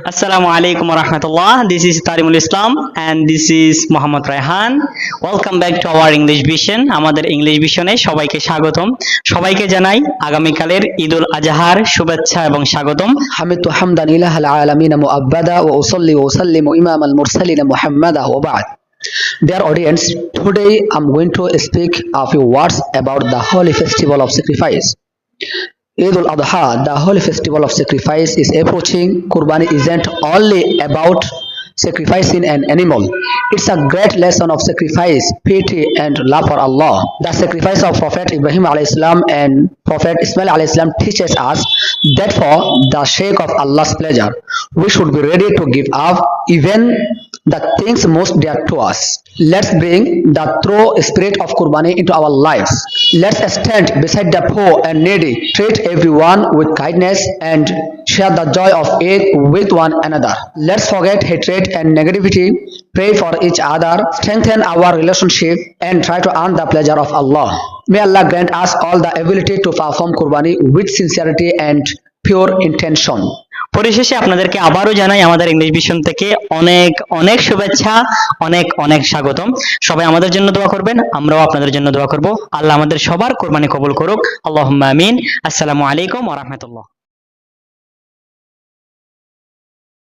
Assalamu alaikum warahmatullah. This is Tarimul Islam and this is Muhammad Rayhan. Welcome back to our English Vision. আমাদের English ভিশনে সবাইকে স্বাগতম। সবাইকে জানাই আগামীকালের ঈদুল আজহার শুভেচ্ছা এবং স্বাগতম। حمدت حمدا إله العالمين مؤبدا وأصلي وأسلم إمام المرسلين محمدا وبعد. Dear audience, today I'm going to speak a few words about the holy festival of sacrifice. Eid al-Adha, the holy festival of sacrifice, is approaching. Qurbani isn't only about sacrificing an animal. It's a great lesson of sacrifice, piety and love for Allah. The sacrifice of Prophet Ibrahim alayhi salam and Prophet Ismail alayhi salam teaches us that for the sake of Allah's pleasure, we should be ready to give up even the things most dear to us. Let's bring the true spirit of Qurbani into our lives. Let's stand beside the poor and needy, treat everyone with kindness and share the joy of Eid with one another. Let's forget hatred and negativity, pray for each other, strengthen our relationship and try to earn the pleasure of Allah. May Allah grant us all the ability to perform Qurbani with sincerity and pure intention. পরিশেষে আপনাদেরকে আবারও জানাই আমাদের English vision থেকে অনেক অনেক শুভেচ্ছা, অনেক অনেক স্বাগতম। সবাই আমাদের জন্য দোয়া করবেন, আমরাও আপনাদের জন্য দোয়া করব। আল্লাহ আমাদের সবার কোরবানি কবুল করুক। আল্লাহুম্মা আমিন। আসসালামু আলাইকুম ওয়া রাহমাতুল্লাহ।